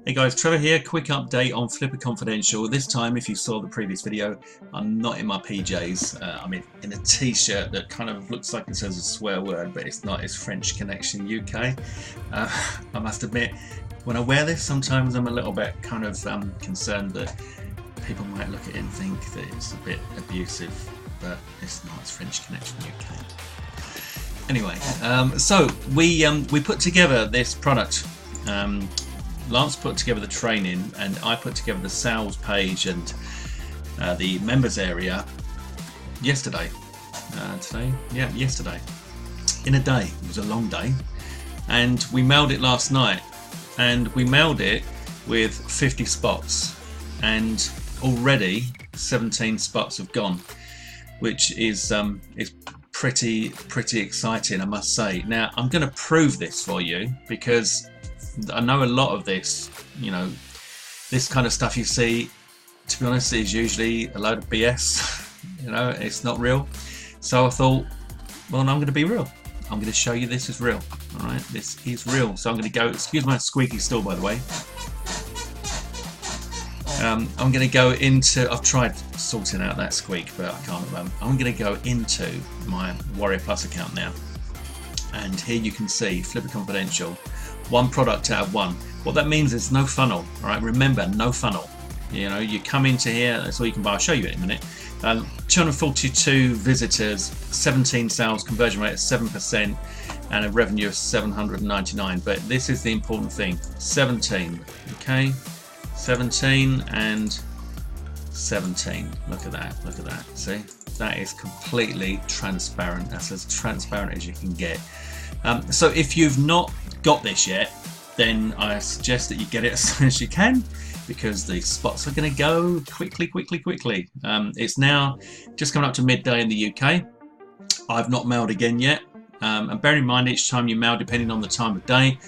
Hey guys, Trevor here. Quick update on Flippa Confidential. This time, if you saw the previous video, I'm not in my PJs. I'm in a t-shirt that kind of looks like it says a swear word, but it's not. It's French Connection UK. I must admit, when I wear this, sometimes I'm a little bit kind of concerned that people might look at it and think that it's a bit abusive, but it's not. It's French Connection UK. Anyway, so we put together this product. Lance put together the training and I put together the sales page and the members area yesterday. Yesterday. In a day. It was a long day. And we mailed it last night. And we mailed it with 50 spots. And already 17 spots have gone, which is pretty exciting, I must say. Now, I'm going to prove this for you because I know a lot of this, you know, this kind of stuff you see, to be honest, is usually a load of BS. You know, it's not real. So I thought, well, I'm going to be real. I'm going to show you this is real. All right, this is real. So I'm going to go, excuse my squeaky stool, by the way. I'm going to go into, I've tried sorting out that squeak, but I can't remember. I'm going to go into my Warrior Plus account now. And here you can see Flippa Confidential. One product out of one. What that means is no funnel. All right, remember, no funnel. You know, you come into here, that's all you can buy. I'll show you in a minute. 242 visitors, 17 sales, conversion rate of 7%, and a revenue of 799. But this is the important thing: 17. Okay, 17 and 17. Look at that. Look at that. See, that is completely transparent. That's as transparent as you can get. So if you've not got this yet, then I suggest that you get it as soon as you can, because the spots are going to go quickly. It's now just coming up to midday in the UK. I've not mailed again yet, and bear in mind, each time you mail, depending on the time of day,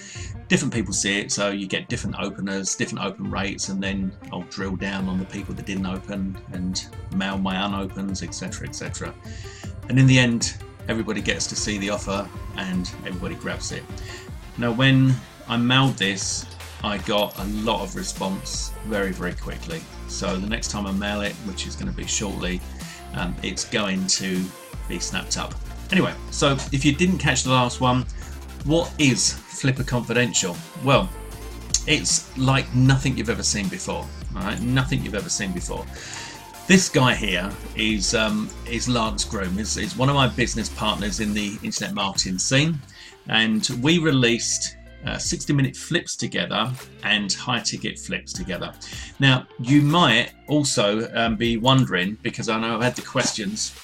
different people see it, so you get different openers, different open rates, and then I'll drill down on the people that didn't open and mail my unopens, etc, etc. And in the end, everybody gets to see the offer and everybody grabs it. Now, when I mailed this, I got a lot of response very quickly. So the next time I mail it, which is going to be shortly, it's going to be snapped up. Anyway, so if you didn't catch the last one, what is Flippa Confidential? Well, it's like nothing you've ever seen before. All right, nothing you've ever seen before. This guy here is Lance Groom. He's one of my business partners in the internet marketing scene, and we released 60-minute flips together and high-ticket flips together. Now, you might also be wondering, because I know I've had the questions,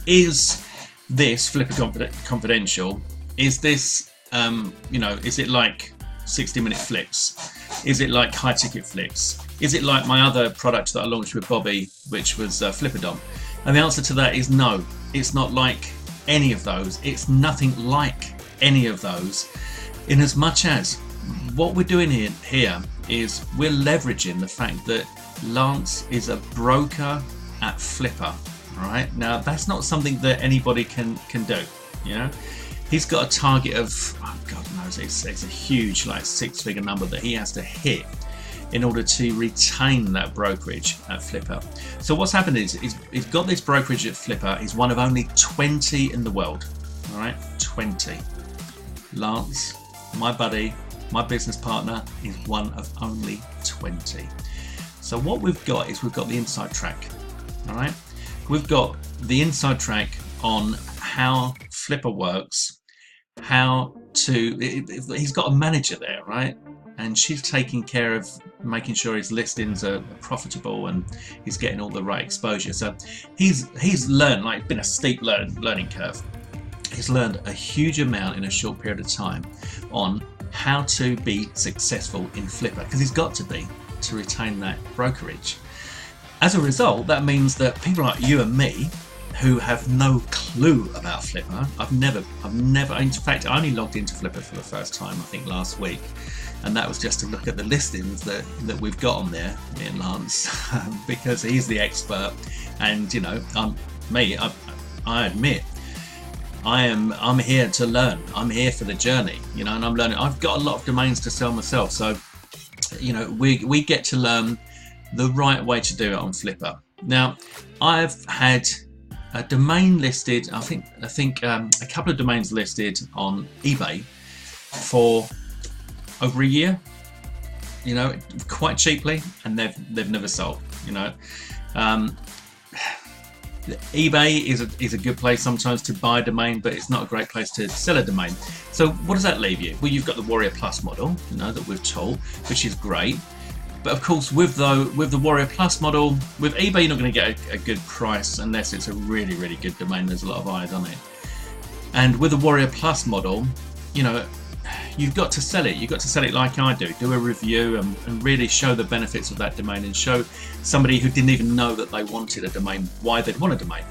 is this Flippa Confidential? Is this, you know, is it like 60-minute flips? Is it like high-ticket flips? Is it like my other product that I launched with Bobby, which was Flippa? And the answer to that is no. It's not like any of those. It's nothing like any of those. In as much as what we're doing here is we're leveraging the fact that Lance is a broker at Flippa. All right. Now, that's not something that anybody can do. You know, he's got a target of, oh, God knows, it's a huge, like, six-figure number that he has to hit in order to retain that brokerage at Flippa. So what's happened is he's got this brokerage at Flippa. He's one of only 20 in the world. All right, 20. Lance, my buddy, my business partner, is one of only 20. So what we've got is we've got the inside track. All right, we've got the inside track on how Flippa works, how to. He's got a manager there, right? And she's taking care of making sure his listings are profitable and he's getting all the right exposure. So he's learned, like, been a steep learning curve. He's learned a huge amount in a short period of time on how to be successful in Flippa, because he's got to be, to retain that brokerage. As a result, that means that people like you and me, who have no clue about Flippa, I've never, in fact, I only logged into Flippa for the first time, I think last week, and that was just to look at the listings that we've got on there, me and Lance, because he's the expert, and, you know, I admit, I'm here to learn. I'm here for the journey, you know, and I'm learning. I've got a lot of domains to sell myself, so you know, we get to learn the right way to do it on Flippa. Now, I've had a domain listed, I think a couple of domains listed on eBay for over a year, you know, quite cheaply, and they've never sold, you know. eBay is a good place sometimes to buy a domain, but it's not a great place to sell a domain. So what does that leave you? Well, you've got the Warrior Plus model, you know, that we've taught, which is great. But of course, with the Warrior Plus model, with eBay, you're not going to get a good price unless it's a really, really good domain. There's a lot of eyes on it. And with the Warrior Plus model, you know, you've got to sell it. You've got to sell it like I do a review and really show the benefits of that domain, and show somebody who didn't even know that they wanted a domain why they'd want a domain.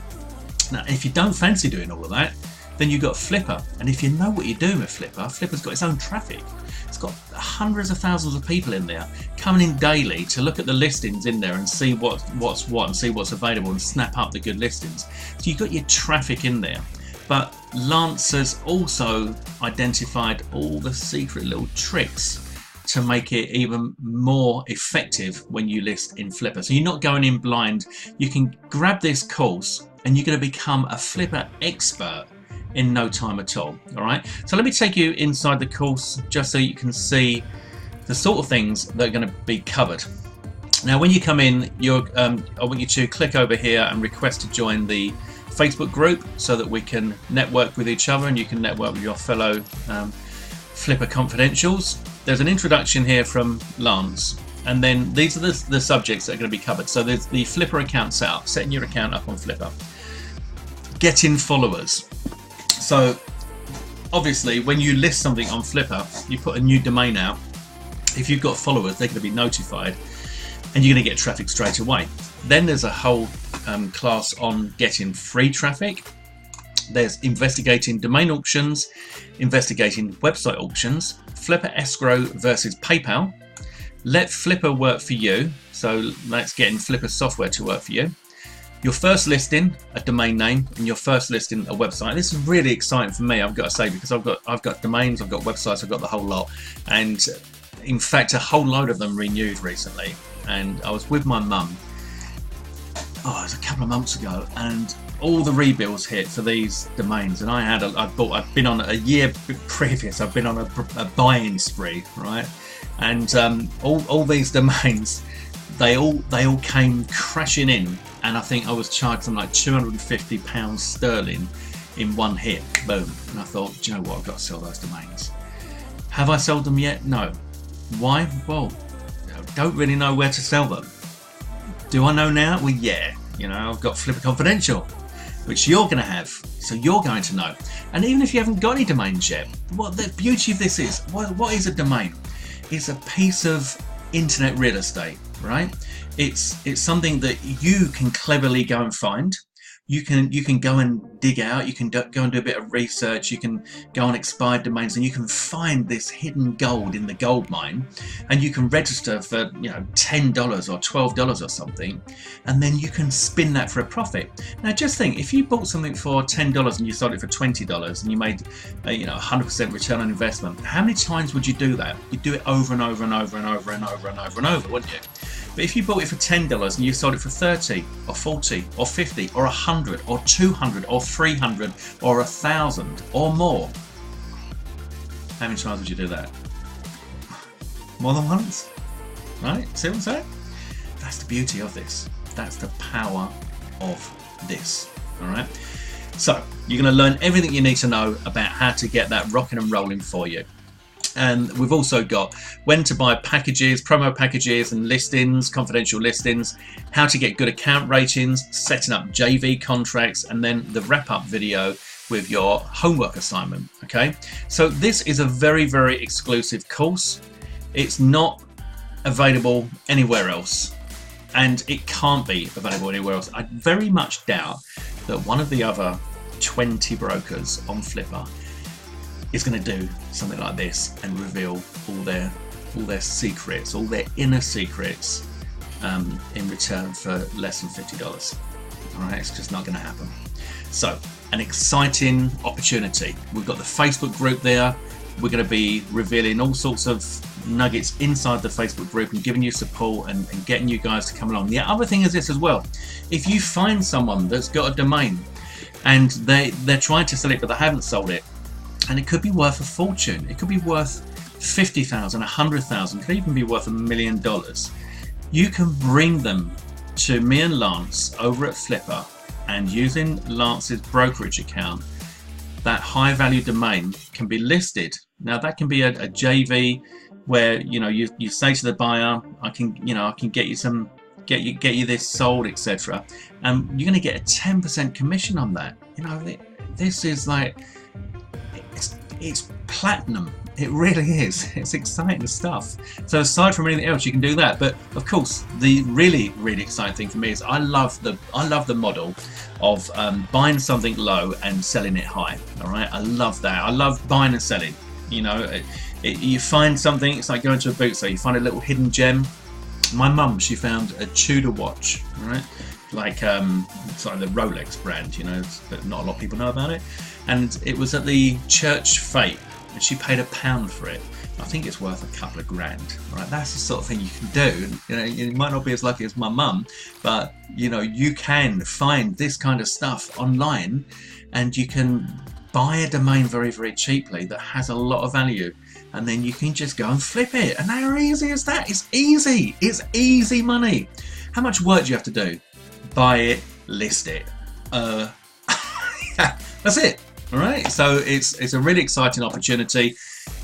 Now, if you don't fancy doing all of that, then you've got Flippa. And if you know what you're doing with Flippa, Flippa's got its own traffic. It's got hundreds of thousands of people in there coming in daily to look at the listings in there and see what's what and see what's available and snap up the good listings. So you've got your traffic in there. But Lance has also identified all the secret little tricks to make it even more effective when you list in Flippa. So you're not going in blind. You can grab this course and you're going to become a Flippa expert in no time at all. All right. So let me take you inside the course just so you can see the sort of things that are going to be covered. Now, when you come in, I want you to click over here and request to join the Facebook group so that we can network with each other and you can network with your fellow Flippa Confidentials. There's an introduction here from Lance, and then these are the subjects that are going to be covered. So there's the Flippa account setup, setting your account up on Flippa, getting followers. So obviously when you list something on Flippa, you put a new domain out. If you've got followers, they're going to be notified and you're going to get traffic straight away. Then there's a whole class on getting free traffic. There's investigating domain auctions, investigating website auctions, Flippa escrow versus PayPal, let Flippa work for you. So that's getting Flippa software to work for you. Your first listing, a domain name, and your first listing, a website. This is really exciting for me, I've got to say, because I've got domains, I've got websites, I've got the whole lot, and in fact a whole load of them renewed recently. And I was with my mum, it was a couple of months ago, and all the rebuilds hit for these domains, and I've been on a year previous, I've been on a buying spree, right? And all these domains, they all came crashing in, and I think I was charged something like £250 sterling in one hit. Boom. And I thought, do you know what, I've got to sell those domains. Have I sold them yet? No. Why? Well, I don't really know where to sell them. Do I know now? Well, yeah. You know, I've got Flippa Confidential, which you're going to have, so you're going to know. And even if you haven't got any domains yet, what the beauty of this is, what is a domain? It's a piece of internet real estate, right? It's something that you can cleverly go and find. You can go and dig out, you can go and do a bit of research, you can go on expired domains, and you can find this hidden gold in the gold mine, and you can register for, you know, $10 or $12 or something, and then you can spin that for a profit. Now just think, if you bought something for $10 and you sold it for $20 and you made a 100% return on investment, how many times would you do that? You'd do it over and over and over and over and over and over and over, wouldn't you? But if you bought it for $10 and you sold it for 30 or 40 or 50 or 100 or 200 or 300 or 1,000 or more, how many times would you do that? More than once, right? See what I'm saying? That's the beauty of this. That's the power of this, all right? So you're going to learn everything you need to know about how to get that rocking and rolling for you. And we've also got when to buy packages, promo packages and listings, confidential listings, how to get good account ratings, setting up JV contracts, and then the wrap-up video with your homework assignment, okay? So this is a very, very exclusive course. It's not available anywhere else, and it can't be available anywhere else. I very much doubt that one of the other 20 brokers on Flippa is going to do something like this and reveal all their secrets, all their inner secrets, in return for less than $50. All right, it's just not going to happen. So, an exciting opportunity. We've got the Facebook group there. We're going to be revealing all sorts of nuggets inside the Facebook group and giving you support and getting you guys to come along. The other thing is this as well: if you find someone that's got a domain and they're trying to sell it but they haven't sold it, and it could be worth a fortune, it could be worth 50,000, 100,000, could even be worth $1 million. You can bring them to me and Lance over at Flippa, and using Lance's brokerage account, that high value domain can be listed. Now that can be a JV where you say to the buyer, I can get you some, get you this sold, etc. And you're going to get a 10% commission on that. This is like, it's platinum. It really is. It's exciting stuff. So aside from anything else, you can do that. But of course, the really exciting thing for me is I love the model of buying something low and selling it high. All right, I love that. I love buying and selling. You find something. It's like going to a boot sale. You find a little hidden gem. My mum, she found a Tudor watch. All right, like it's like the Rolex brand. But not a lot of people know about it. And it was at the church fete. And she paid £1 for it. I think it's worth a couple of grand. Right? That's the sort of thing you can do. You might not be as lucky as my mum, but you can find this kind of stuff online, and you can buy a domain very cheaply that has a lot of value, and then you can just go and flip it. And how easy is that? It's easy. It's easy money. How much work do you have to do? Buy it, list it. That's it. All right, so it's a really exciting opportunity.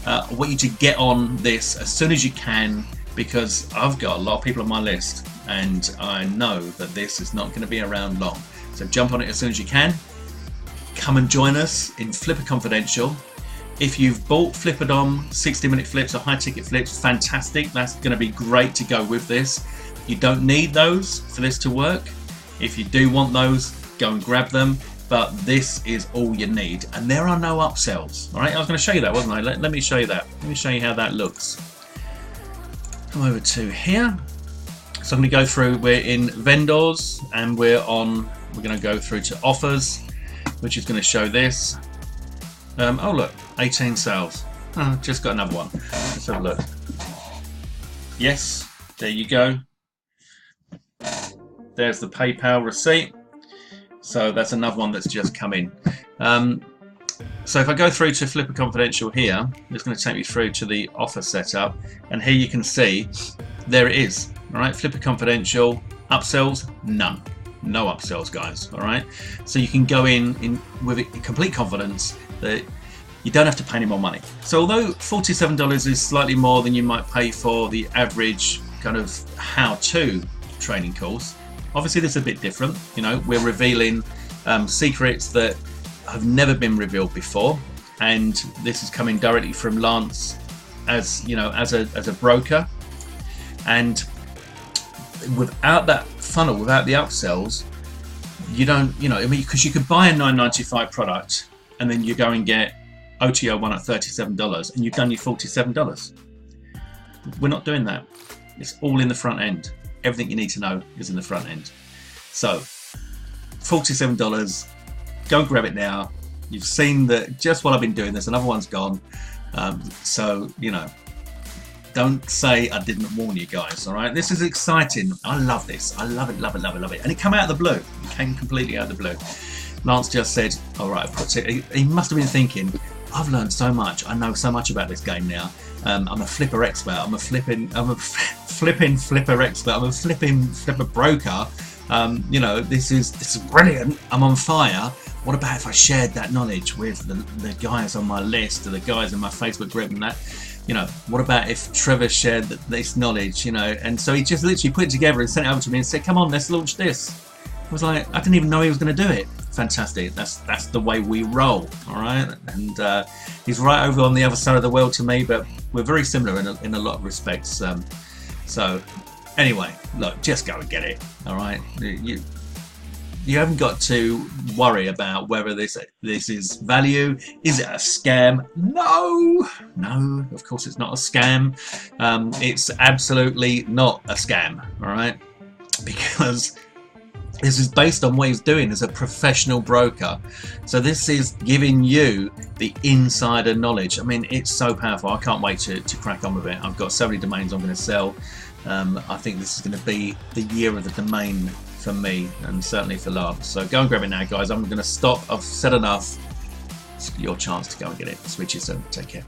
I want you to get on this as soon as you can, because I've got a lot of people on my list, and I know that this is not going to be around long. So jump on it as soon as you can. Come and join us in Flippa Confidential. If you've bought Flippadom 60-minute flips or high-ticket flips, fantastic. That's going to be great to go with this. You don't need those for this to work. If you do want those, go and grab them. But this is all you need, and there are no upsells. All right, I was going to show you that, wasn't I? Let me show you that. Let me show you how that looks. Come over to here. So I'm going to go through. We're in vendors, and we're going to go through to offers, which is going to show this. Oh look, 18 sales. Oh, just got another one. Let's have a look. Yes, there you go. There's the PayPal receipt. So that's another one that's just come in. So if I go through to Flippa Confidential here, it's going to take me through to the offer setup, and here you can see there it is. All right, Flippa Confidential, upsells, none. No upsells, guys. All right, so you can go in with complete confidence that you don't have to pay any more money. So although $47 is slightly more than you might pay for the average kind of how-to training course, obviously this is a bit different. We're revealing secrets that have never been revealed before, and this is coming directly from Lance as a broker. And without that funnel, without the upsells, you don't, because you could buy a $9.95 product and then you go and get OTO one at $37 and you've done your $47. We're not doing that. It's all in the front end. Everything you need to know is in the front end. So $47, go and grab it now. You've seen that just while I've been doing this, another one's gone. So don't say I didn't warn you guys. All right, this is exciting. I love this. I love it, love it, love it, love it. And it came out of the blue. It came completely out of the blue. Lance just said, all right, he must have been thinking, I've learned so much. I know so much about this game now. I'm a flipper expert. I'm a flipping flipper expert. I'm a flipping flipper broker. This is brilliant. I'm on fire. What about if I shared that knowledge with the guys on my list, or the guys in my Facebook group, and that, what about if Trevor shared this knowledge, And so he just literally put it together and sent it over to me and said, come on, let's launch this. I was like, I didn't even know he was going to do it. Fantastic. That's the way we roll. All right. And he's right over on the other side of the world to me, but we're very similar in a lot of respects. So anyway, look, just go and get it. All right. You haven't got to worry about whether this is value. Is it a scam? No, of course it's not a scam. It's absolutely not a scam. All right, because This is based on what he's doing as a professional broker. So this is giving you the insider knowledge. I mean, it's so powerful. I can't wait to crack on with it. I've got so many domains I'm going to sell. I think this is going to be the year of the domain for me, and certainly for Love. So go and grab it now, guys. I'm going to stop. I've said enough. It's your chance to go and get it. Switch it soon. Take care.